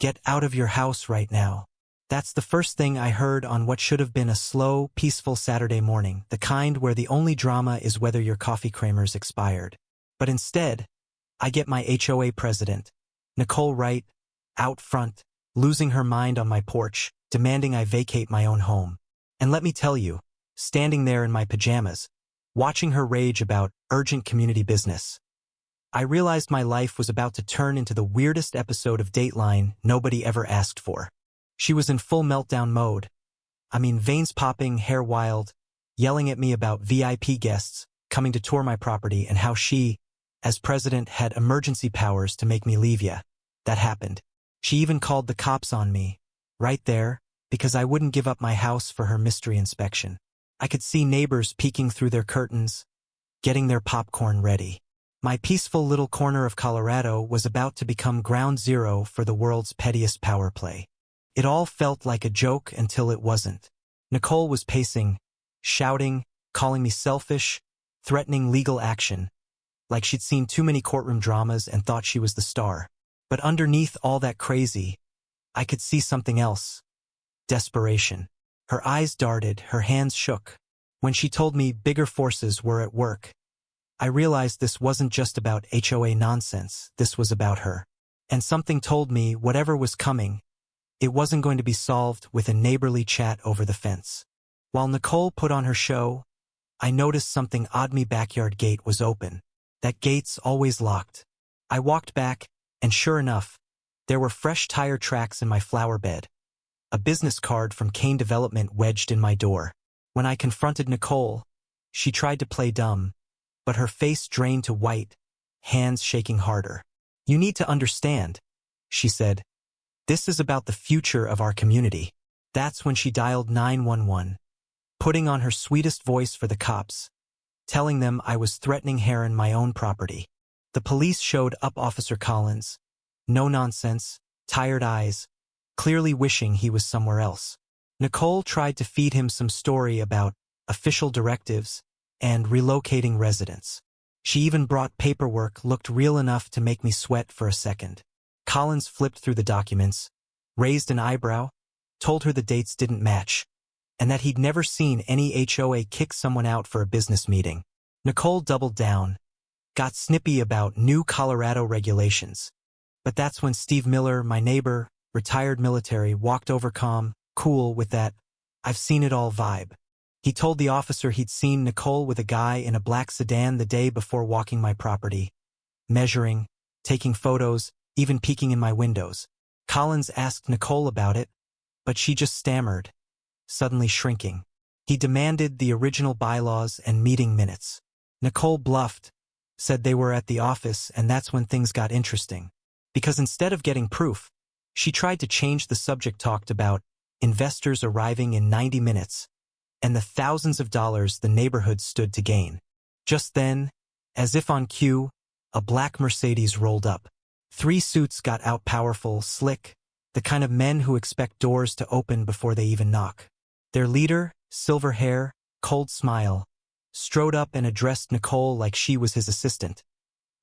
"Get out of your house right now." That's the first thing I heard on what should have been a slow, peaceful Saturday morning, the kind where the only drama is whether your coffee creamer's expired. But instead, I get my HOA president, Nicole Wright, out front, losing her mind on my porch, demanding I vacate my own home. And let me tell you, standing there in my pajamas, watching her rage about urgent community business, I realized my life was about to turn into the weirdest episode of Dateline nobody ever asked for. She was in full meltdown mode. I mean, veins popping, hair wild, yelling at me about VIP guests coming to tour my property and how she, as president, had emergency powers to make me leave. Yeah, that happened. She even called the cops on me, right there, because I wouldn't give up my house for her mystery inspection. I could see neighbors peeking through their curtains, getting their popcorn ready. My peaceful little corner of Colorado was about to become ground zero for the world's pettiest power play. It all felt like a joke until it wasn't. Nicole was pacing, shouting, calling me selfish, threatening legal action, like she'd seen too many courtroom dramas and thought she was the star. But underneath all that crazy, I could see something else. Desperation. Her eyes darted, her hands shook. When she told me bigger forces were at work, I realized this wasn't just about HOA nonsense, this was about her. And something told me whatever was coming, it wasn't going to be solved with a neighborly chat over the fence. While Nicole put on her show, I noticed something odd. My backyard gate was open. That gate's always locked. I walked back, and sure enough, there were fresh tire tracks in my flower bed. A business card from Kane Development wedged in my door. When I confronted Nicole, she tried to play dumb, but her face drained to white, hands shaking harder. "You need to understand," she said. "This is about the future of our community." That's when she dialed 911, putting on her sweetest voice for the cops, telling them I was threatening her in my own property. The police showed up. Officer Collins, no nonsense, tired eyes, clearly wishing he was somewhere else. Nicole tried to feed him some story about official directives and relocating residents. She even brought paperwork looked real enough to make me sweat for a second. Collins flipped through the documents, raised an eyebrow, told her the dates didn't match, and that he'd never seen any HOA kick someone out for a business meeting. Nicole doubled down, got snippy about new Colorado regulations. But that's when Steve Miller, my neighbor, retired military, walked over calm, cool with that "I've seen it all" vibe. He told the officer he'd seen Nicole with a guy in a black sedan the day before walking my property, measuring, taking photos, even peeking in my windows. Collins asked Nicole about it, but she just stammered, suddenly shrinking. He demanded the original bylaws and meeting minutes. Nicole bluffed, said they were at the office, and that's when things got interesting. Because instead of getting proof, she tried to change the subject, talked about investors arriving in 90 minutes, and the thousands of dollars the neighborhood stood to gain. Just then, as if on cue, a black Mercedes rolled up. 3 suits got out, powerful, slick, the kind of men who expect doors to open before they even knock. Their leader, silver hair, cold smile, strode up and addressed Nicole like she was his assistant,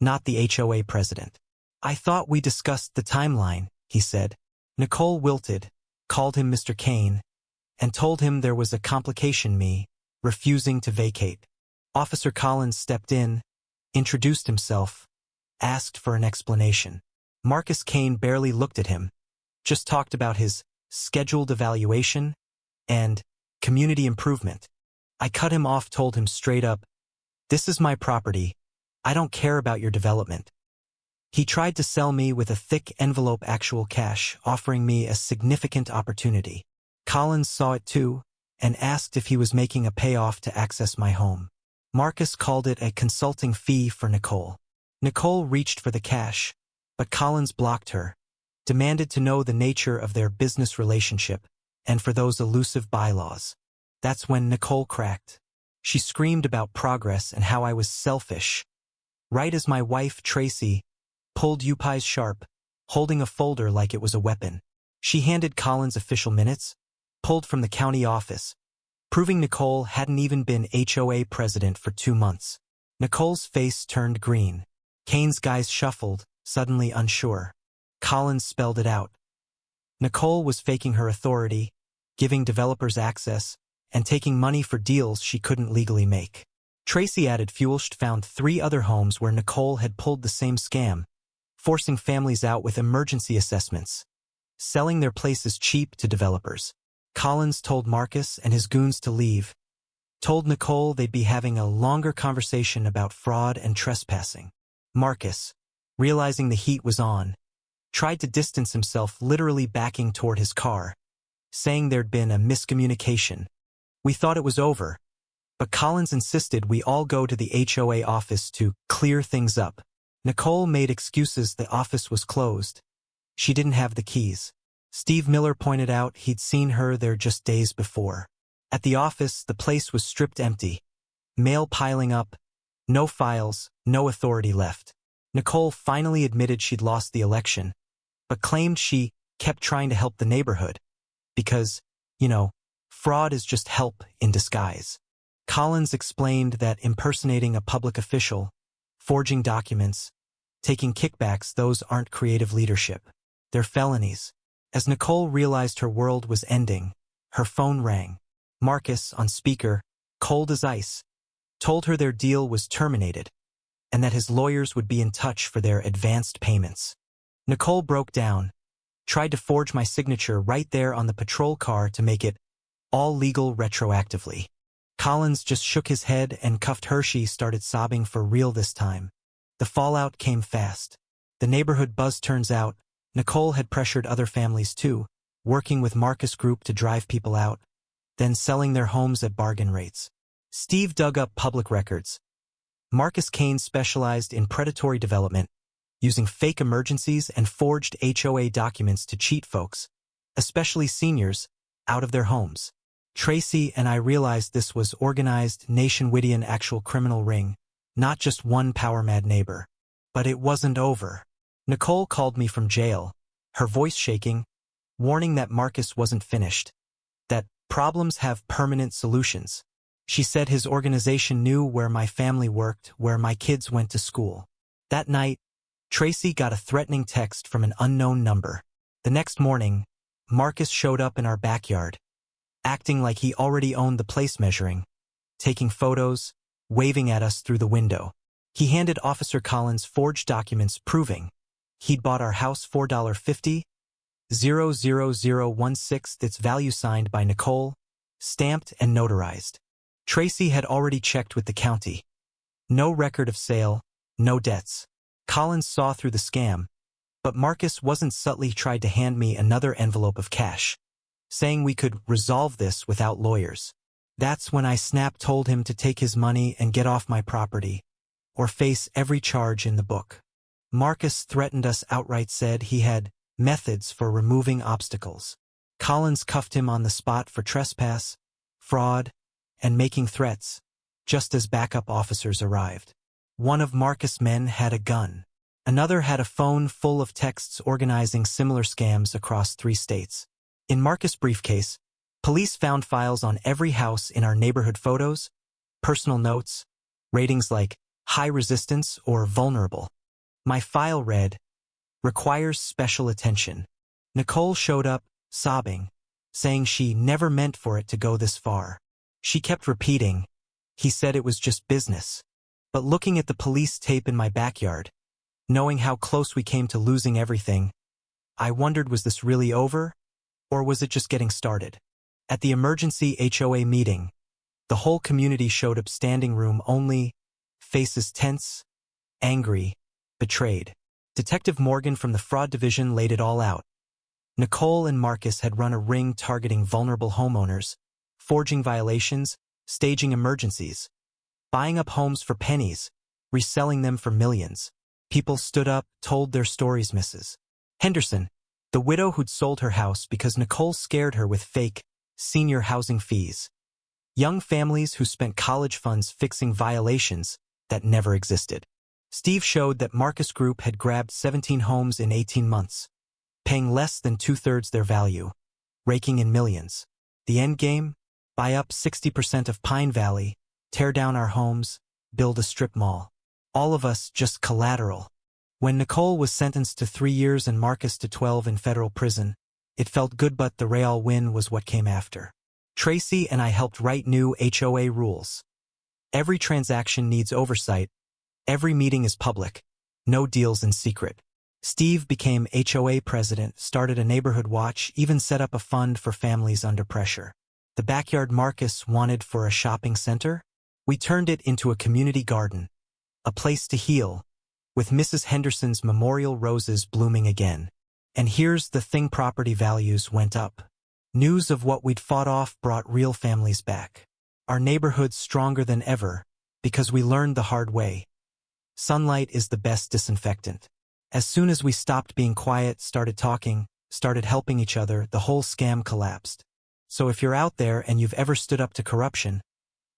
not the HOA president. "I thought we discussed the timeline," he said. Nicole wilted, called him Mr. Kane, and told him there was a complication, me refusing to vacate. Officer Collins stepped in, introduced himself, asked for an explanation. Marcus Kane barely looked at him, just talked about his scheduled evaluation and community improvement. I cut him off, told him straight up, "This is my property. I don't care about your development." He tried to sell me with a thick envelope actual cash, offering me a significant opportunity. Collins saw it too, and asked if he was making a payoff to access my home. Marcus called it a consulting fee for Nicole. Nicole reached for the cash, but Collins blocked her, demanded to know the nature of their business relationship, and for those elusive bylaws. That's when Nicole cracked. She screamed about progress and how I was selfish. Right as my wife, Tracy, pulled UPI's sharp, holding a folder like it was a weapon. She handed Collins official minutes, pulled from the county office, proving Nicole hadn't even been HOA president for 2 months. Nicole's face turned green. Kane's guys shuffled, suddenly unsure. Collins spelled it out. Nicole was faking her authority, giving developers access, and taking money for deals she couldn't legally make. Tracy added Fuelst found 3 other homes where Nicole had pulled the same scam, forcing families out with emergency assessments, selling their places cheap to developers. Collins told Marcus and his goons to leave, told Nicole they'd be having a longer conversation about fraud and trespassing. Marcus, realizing the heat was on, tried to distance himself, literally backing toward his car, saying there'd been a miscommunication. We thought it was over, but Collins insisted we all go to the HOA office to clear things up. Nicole made excuses the office was closed. She didn't have the keys. Steve Miller pointed out he'd seen her there just days before. At the office, the place was stripped empty. Mail piling up, no files, no authority left. Nicole finally admitted she'd lost the election, but claimed she kept trying to help the neighborhood. Because, fraud is just help in disguise. Collins explained that impersonating a public official, forging documents, taking kickbacks, those aren't creative leadership. They're felonies. As Nicole realized her world was ending, her phone rang. Marcus, on speaker, cold as ice, told her their deal was terminated and that his lawyers would be in touch for their advanced payments. Nicole broke down, tried to forge my signature right there on the patrol car to make it all legal retroactively. Collins just shook his head and cuffed her. She started sobbing for real this time. The fallout came fast. The neighborhood buzz. Turns out, Nicole had pressured other families too, working with Marcus Group to drive people out, then selling their homes at bargain rates. Steve dug up public records. Marcus Kane specialized in predatory development, using fake emergencies and forged HOA documents to cheat folks, especially seniors, out of their homes. Tracy and I realized this was organized nationwide, an actual criminal ring, not just one power-mad neighbor. But it wasn't over. Nicole called me from jail, her voice shaking, warning that Marcus wasn't finished, that problems have permanent solutions. She said his organization knew where my family worked, where my kids went to school. That night, Tracy got a threatening text from an unknown number. The next morning, Marcus showed up in our backyard, acting like he already owned the place, measuring, taking photos, waving at us through the window. He handed Officer Collins forged documents proving he'd bought our house $4.50, 00016, its value, signed by Nicole, stamped and notarized. Tracy had already checked with the county. No record of sale, no debts. Collins saw through the scam, but Marcus wasn't subtly. Tried to hand me another envelope of cash, saying we could resolve this without lawyers. That's when I snapped, told him to take his money and get off my property, or face every charge in the book. Marcus threatened us outright, said he had methods for removing obstacles. Collins cuffed him on the spot for trespass, fraud, and making threats, just as backup officers arrived. One of Marcus' men had a gun. Another had a phone full of texts organizing similar scams across 3 states. In Marcus' briefcase, police found files on every house in our neighborhood, photos, personal notes, ratings like high resistance or vulnerable. My file read, requires special attention. Nicole showed up, sobbing, saying she never meant for it to go this far. She kept repeating, he said it was just business. But looking at the police tape in my backyard, knowing how close we came to losing everything, I wondered, was this really over? Or was it just getting started? At the emergency HOA meeting, the whole community showed up, standing room only, faces tense, angry, betrayed. Detective Morgan from the fraud division laid it all out. Nicole and Marcus had run a ring targeting vulnerable homeowners, forging violations, staging emergencies, buying up homes for pennies, reselling them for millions. People stood up, told their stories. Mrs. Henderson, the widow who'd sold her house because Nicole scared her with fake senior housing fees. Young families who spent college funds fixing violations that never existed. Steve showed that Marcus Group had grabbed 17 homes in 18 months, paying less than 2/3 their value, raking in millions. The end game? Buy up 60% of Pine Valley, tear down our homes, build a strip mall. All of us just collateral. When Nicole was sentenced to 3 years and Marcus to 12 in federal prison, It felt good, but the real win was what came after. Tracy and I helped write new HOA rules. Every transaction needs oversight. Every meeting is public. No deals in secret. Steve became HOA president, started a neighborhood watch, even set up a fund for families under pressure. The backyard Marcus wanted for a shopping center? We turned it into a community garden, a place to heal, with Mrs. Henderson's memorial roses blooming again. And here's the thing, property values went up. News of what we'd fought off brought real families back. Our neighborhood's stronger than ever because we learned the hard way. Sunlight is the best disinfectant. As soon as we stopped being quiet, started talking, started helping each other, the whole scam collapsed. So if you're out there and you've ever stood up to corruption,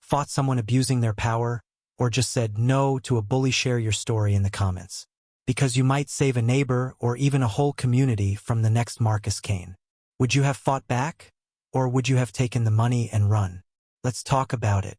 fought someone abusing their power, or just said no to a bully, share your story in the comments. Because you might save a neighbor or even a whole community from the next Marcus Kane. Would you have fought back? Or would you have taken the money and run? Let's talk about it.